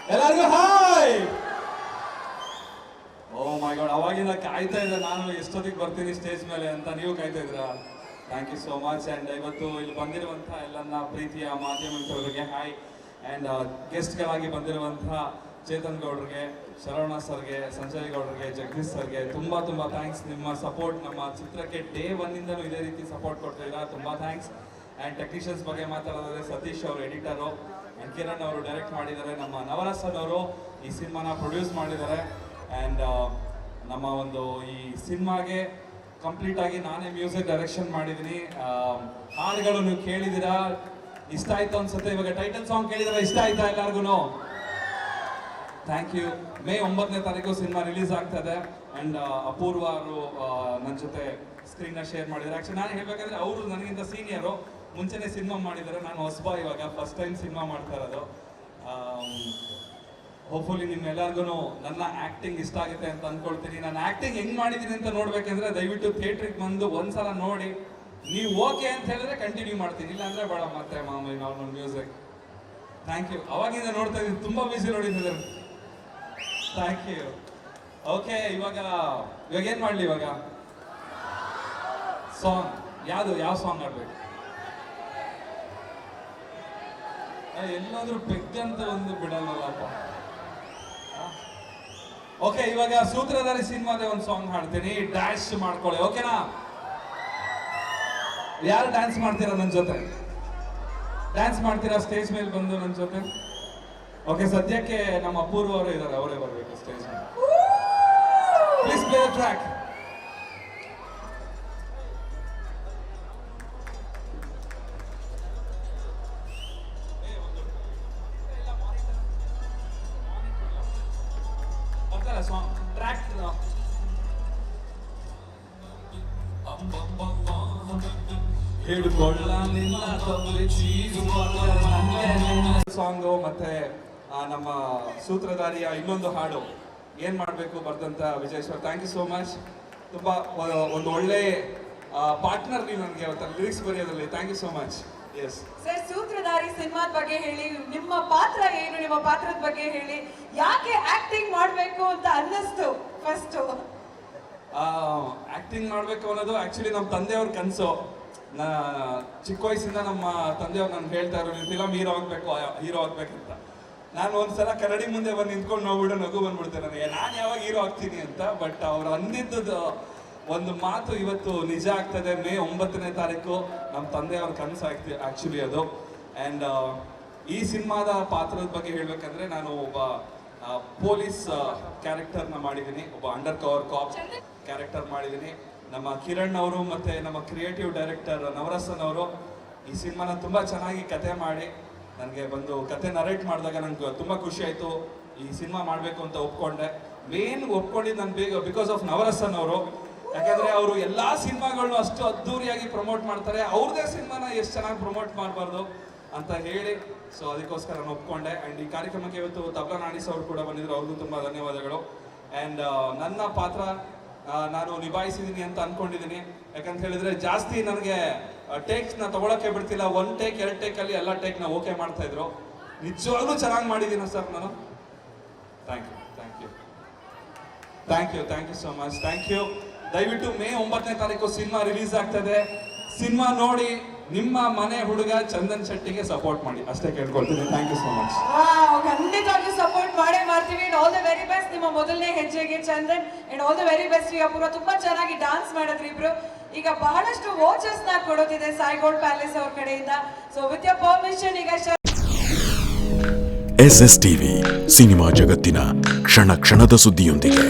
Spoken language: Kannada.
ಎಲ್ಲರಿಗೂ ಹಾಯ್. ಓ ಮೈ ಗಾಡ್, ಅವಾಗಿಂದ ಕಾಯ್ತಾ ಇದ್ದೆ ನಾನು ಎಷ್ಟೊತ್ತಿಗೆ ಬರ್ತೀನಿ ಸ್ಟೇಜ್ ಮೇಲೆ ಅಂತ. ನೀವು ಕಾಯ್ತಾ ಇದ್ದೀರಾ? Thank you so much. And ಇವತ್ತು ಇಲ್ಲಿ ಬಂದಿರುವಂಥ ಎಲ್ಲನ್ನ ಪ್ರೀತಿಯ ಮಾಧ್ಯಮ ಮಿತ್ರರಿಗೆ ಹಾಯ್. ಆ್ಯಂಡ್ ಗೆಸ್ಟ್ಗಳಾಗಿ ಬಂದಿರುವಂಥ ಚೇತನ್ ಗೌಡ್ರಿಗೆ, ಶರವಣ ಸರ್ಗೆ, ಸಂಜಯ್ ಗೌಡ್ರಿಗೆ, ಜಗದೀಶ್ ಸರ್ಗೆ ತುಂಬ ತುಂಬ ಥ್ಯಾಂಕ್ಸ್. ನಿಮ್ಮ ಸಪೋರ್ಟ್ ನಮ್ಮ ಚಿತ್ರಕ್ಕೆ ಡೇ ಒನ್ನಿಂದಲೂ ಇದೇ ರೀತಿ ಸಪೋರ್ಟ್ ಕೊಡ್ತಿದ್ದೀರಾ, ತುಂಬ ಥ್ಯಾಂಕ್ಸ್. ಆ್ಯಂಡ್ ಟೆಕ್ನಿಷಿಯನ್ಸ್ ಬಗ್ಗೆ ಮಾತಾಡೋದಾದ್ರೆ ಸತೀಶ್ ಅವರು ಎಡಿಟರು, ಆ್ಯಂಡ್ ಕಿರಣ್ ಅವರು ಡೈರೆಕ್ಟ್ ಮಾಡಿದ್ದಾರೆ, ನಮ್ಮ ನವರಸನ್ ಅವರು ಈ ಸಿನಿಮಾನ ಪ್ರೊಡ್ಯೂಸ್ ಮಾಡಿದ್ದಾರೆ. ಆ್ಯಂಡ್ ನಮ್ಮ ಒಂದು ಈ ಸಿನಿಮಾಗೆ ಕಂಪ್ಲೀಟ್ ಆಗಿ ನಾನೇ ಮ್ಯೂಸಿಕ್ ಡೈರೆಕ್ಷನ್ ಮಾಡಿದ್ದೀನಿ. ಹಾಡುಗಳು ನೀವು ಕೇಳಿದ್ದೀರಾ, ಇಷ್ಟ ಆಯ್ತು ಅನ್ಸುತ್ತೆ. ಇವಾಗ ಟೈಟಲ್ ಸಾಂಗ್ ಕೇಳಿದ್ರೆ ಇಷ್ಟ ಆಯ್ತಾ ಎಲ್ಲರಿಗೂ? Thank you. ಮೇ 9ನೇ ತಾರೀಕು ಸಿನಿಮಾ ರಿಲೀಸ್ ಆಗ್ತದೆ. ಆ್ಯಂಡ್ ಅಪೂರ್ವ ಅವರು ನನ್ನ ಜೊತೆ ಸ್ಕ್ರೀನ್ನ ಶೇರ್ ಮಾಡಿದ್ದಾರೆ. ಆ್ಯಕ್ಚುಲಿ ನಾನು ಹೇಳ್ಬೇಕಂದ್ರೆ ಅವರು ನನಗಿಂತ ಸೀನಿಯರು, ಮುಂಚೆನೇ ಸಿನಿಮಾ ಮಾಡಿದ್ದಾರೆ. ನಾನು ಹೊಸಬ, ಇವಾಗ ಫಸ್ಟ್ ಟೈಮ್ ಸಿನಿಮಾ ಮಾಡ್ತಾ ಇರೋದು. ಹೋಪ್ಫುಲಿ ನಿಮ್ಮೆಲ್ಲರಿಗೂ ನನ್ನ ಆ್ಯಕ್ಟಿಂಗ್ ಇಷ್ಟ ಆಗುತ್ತೆ ಅಂತ ಅಂದ್ಕೊಳ್ತೀನಿ. ನಾನು ಆ್ಯಕ್ಟಿಂಗ್ ಹೆಂಗೆ ಮಾಡಿದ್ದೀನಿ ಅಂತ ನೋಡ್ಬೇಕಂದ್ರೆ ದಯವಿಟ್ಟು ಥಿಯೇಟ್ರಿಗೆ ಬಂದು ಒಂದ್ಸಲ ನೋಡಿ, ನೀವು ಓಕೆ ಅಂತ ಹೇಳಿದ್ರೆ ಕಂಟಿನ್ಯೂ ಮಾಡ್ತೀನಿ, ಇಲ್ಲಾಂದರೆ ಬೇಡ ಮತ್ತೆ ಮಾಮೂಲಿ ನಾರ್ಮಲ್ ಮ್ಯೂಸಿಕ್. Thank you. ಅವಾಗಿಂದ ನೋಡ್ತಾ ಇದ್ದೀನಿ, ತುಂಬ ಬಿಸಿ ನೋಡಿದ್ದಾರೆ. Thank you. ಓಕೆ, ಇವಾಗ ಏನು ಮಾಡಲಿ? ಇವಾಗ ಸಾಂಗ್ ಯಾವ ಸಾಂಗ್ ಆಡ್ಬೇಕು? ಎಲ್ಲಾದ್ರೂ ಬೆಕ್ಕಂತ ಒಂದು ಬಿಡಲ್ಲಪ್ಪ. ಓಕೆ, ಇವಾಗ ಸೂತ್ರಧಾರಿ ಸಿನಿಮಾದ ಒಂದು ಸಾಂಗ್ ಹಾಡ್ತೀನಿ, ಡ್ಯಾನ್ಸ್ ಮಾಡ್ಕೊಳ್ಳಿ. ಓಕೆನಾ? ಯಾರು ಡ್ಯಾನ್ಸ್ ಮಾಡ್ತೀರಾ ನನ್ನ ಜೊತೆ? ಡ್ಯಾನ್ಸ್ ಮಾಡ್ತೀರಾ ಸ್ಟೇಜ್ ಮೇಲೆ ಬಂದು ನನ್ನ ಜೊತೆ? ಓಕೆ, ಸದ್ಯಕ್ಕೆ ನಮ್ಮ ಅಪೂರ್ವ ಅವರು ಇದ್ದಾರೆ, ಅವರೇ ಬರಬೇಕು ಸ್ಟೇಜ್ ಮೇಲೆ. Please play the track. Song ಮತ್ತೆ ನಮ್ಮ ಸೂತ್ರಧಾರಿಯ ಇನ್ನೊಂದು ಹಾಡು ಏನ್ ಮಾಡ್ಬೇಕು ಬರ್ದಂತ Vijay sir, thank you so much. ತುಂಬಾ ಒಂದು ಒಳ್ಳೆ ಪಾರ್ಟ್ನರ್ ನೀವು ನನಗೆ ಲಿರಿಕ್ಸ್ ಬರೆಯೋದ್ರಲ್ಲಿ. Thank you so much. Yes sir, Sutradhari ಸಿನಿಮಾದ ಬಗ್ಗೆ ಹೇಳಿ, ನಿಮ್ಮ ಪಾತ್ರ ಏನು, ನಿಮ್ಮ ಪಾತ್ರದ ಬಗ್ಗೆ ಹೇಳಿ, ಯಾಕೆ ಆಕ್ಟಿಂಗ್ ಮಾಡಬೇಕು ಅಂತ ಅನ್ನಿಸ್ತು ಫಸ್ಟ್? ಆಕ್ಟಿಂಗ್ ಮಾಡಬೇಕು ಅನ್ನೋದು ಆಕ್ಚುಲಿ ನಮ್ಮ ತಂದೆಯವ್ರ ಕನಸು. ಚಿಕ್ಕ ವಯಸ್ಸಿಂದ ನಮ್ಮ ತಂದೆಯವ್ರು ನಾನು ಹೇಳ್ತಾ ಇರೋ, ನೀವು ಫಿಲಮ್ ಹೀರೋ ಆಗ್ಬೇಕಂತ. ನಾನು ಒಂದ್ಸಲ ಕನ್ನಡಿ ಮುಂದೆ ಬಂದು ನಿಂತ್ಕೊಂಡು ನೋಡ್ಬಿಟ್ಟು ನಗು ಬಂದ್ಬಿಡ್ತೇನೆ ನನಗೆ, ನಾನು ಯಾವಾಗ ಹೀರೋ ಆಗ್ತೀನಿ ಅಂತ. ಬಟ್ ಅವ್ರು ಅಂದಿದ್ದು ಒಂದು ಮಾತು ಇವತ್ತು ನಿಜ ಆಗ್ತದೆ. ಮೇ 9ನೇ ತಾರೀಕು ನಮ್ಮ ತಂದೆಯವ್ರ ಕನಸು ಆಕ್ಚುಲಿ ಅದು. ಆ್ಯಂಡ್ ಈ ಸಿನಿಮಾದ ಪಾತ್ರದ ಬಗ್ಗೆ ಹೇಳ್ಬೇಕಂದ್ರೆ, ನಾನು ಒಬ್ಬ ಪೊಲೀಸ್ ಕ್ಯಾರೆಕ್ಟರ್ನ ಮಾಡಿದ್ದೀನಿ, ಒಬ್ಬ ಅಂಡರ್ ಕವರ್ ಕಾಪ್ ಕ್ಯಾರೆಕ್ಟರ್ ಮಾಡಿದ್ದೀನಿ. ನಮ್ಮ ಕಿರಣ್ ಅವರು ಮತ್ತು ನಮ್ಮ ಕ್ರಿಯೇಟಿವ್ ಡೈರೆಕ್ಟರ್ ನವರಸನ್ ಅವರು ಈ ಸಿನಿಮಾನ ತುಂಬ ಚೆನ್ನಾಗಿ ಕತೆ ಮಾಡಿ ನನಗೆ ಬಂದು ಕತೆ ನರೇಟ್ ಮಾಡಿದಾಗ ನನಗೆ ತುಂಬ ಖುಷಿ ಆಯಿತು. ಈ ಸಿನಿಮಾ ಮಾಡಬೇಕು ಅಂತ ಒಪ್ಕೊಂಡೆ. ಮೇನ್ ಒಪ್ಕೊಂಡಿದ್ದು ನಾನು ಬಿಕಾಸ್ ಆಫ್ ನವರಸನ್ ಅವರು. ಯಾಕಂದರೆ ಅವರು ಎಲ್ಲ ಸಿನಿಮಾಗಳನ್ನೂ ಅಷ್ಟು ಅದ್ಧೂರಿಯಾಗಿ ಪ್ರಮೋಟ್ ಮಾಡ್ತಾರೆ, ಅವ್ರದ್ದೇ ಸಿನಿಮಾನ ಎಷ್ಟು ಚೆನ್ನಾಗಿ ಪ್ರಮೋಟ್ ಮಾಡಬಾರ್ದು ಅಂತ ಹೇಳಿ, ಸೊ ಅದಕ್ಕೋಸ್ಕರ ನಾನು ಒಪ್ಕೊಂಡೆ. ಆ್ಯಂಡ್ ಈ ಕಾರ್ಯಕ್ರಮಕ್ಕೆ ಇವತ್ತು ತಬ್ಲಾ ನಾಡಿಸ್ ಅವರು ಕೂಡ ಬಂದಿದ್ರು, ಅವ್ರಿಗೂ ತುಂಬ ಧನ್ಯವಾದಗಳು. ಆ್ಯಂಡ್ ನನ್ನ ಪಾತ್ರ ನಾನು ನಿಭಾಯಿಸಿದ್ದೀನಿ ಅಂತ ಅಂದ್ಕೊಂಡಿದ್ದೀನಿ. ಯಾಕಂತ ಹೇಳಿದ್ರೆ ಜಾಸ್ತಿ ನನಗೆ ಟೇಕ್ಸ್ನ ತೊಗೊಳಕ್ಕೆ ಬಿಡ್ತಿಲ್ಲ. 1 ಟೇಕ್ 2 ಟೇಕಲ್ಲಿ ಎಲ್ಲ ಟೇಕ್ನ ಓಕೆ ಮಾಡ್ತಾ ಇದ್ರು. ನಿಜವಾಗ್ಲೂ ಚೆನ್ನಾಗಿ ಮಾಡಿದ್ದೀನಿ ಸರ್ ನಾನು. Thank you so much. Thank you. ದಯವಿಟ್ಟು ಮೇ 9ನೇ ತಾರೀಕು ಸಿನಿಮಾ ರಿಲೀಸ್ ಆಗ್ತದೆ. ಸಿನಿಮಾ ನೋಡಿ ನಿಮ್ಮ ಮನೆ ಹುಡುಗ ಚಂದನ್ ಶೆಟ್ಟಿಗೆ ಸಪೋರ್ಟ್ ಮಾಡಿ, ಅಷ್ಟೇ ಕೇಳ್ಕೊಳ್ತೀನಿ. Thank you so much. ಖಂಡಿತವಾಗಿ ಸಪೋರ್ಟ್ ಮಾಡೇ ಮಾಡ್ತೀವಿ. ಆಲ್ ದ ವೆರಿ ಬೆಸ್ಟ್ ನಿಮ್ಮ ಮೊದಲನೇ ಹೆಜ್ಜೆಗೆ Chandan. And all the very best Apoorva. ತುಂಬಾ ಚೆನ್ನಾಗಿ ಡಾನ್ಸ್ ಮಾಡಿದ್ರಿ ಇಬ್ರು. ಈಗ ಬಹಳಷ್ಟು ವೋಚರ್ಸ್ ನ ಕೊಡೋದಿದೆ ಸಾಯಿಗೋಲ್ಡ್ ಪ್ಯಾಲೇಸ್ ಅವ್ರ ಕಡೆಯಿಂದ. ಸೊ ವಿತ್ ಯೋರ್ ಪರ್ಮಿಷನ್ ಈಗ SSTV ಸಿನಿಮಾ ಜಗತ್ತಿನ ಕ್ಷಣ ಕ್ಷಣದ ಸುದ್ದಿಯೊಂದಿಗೆ.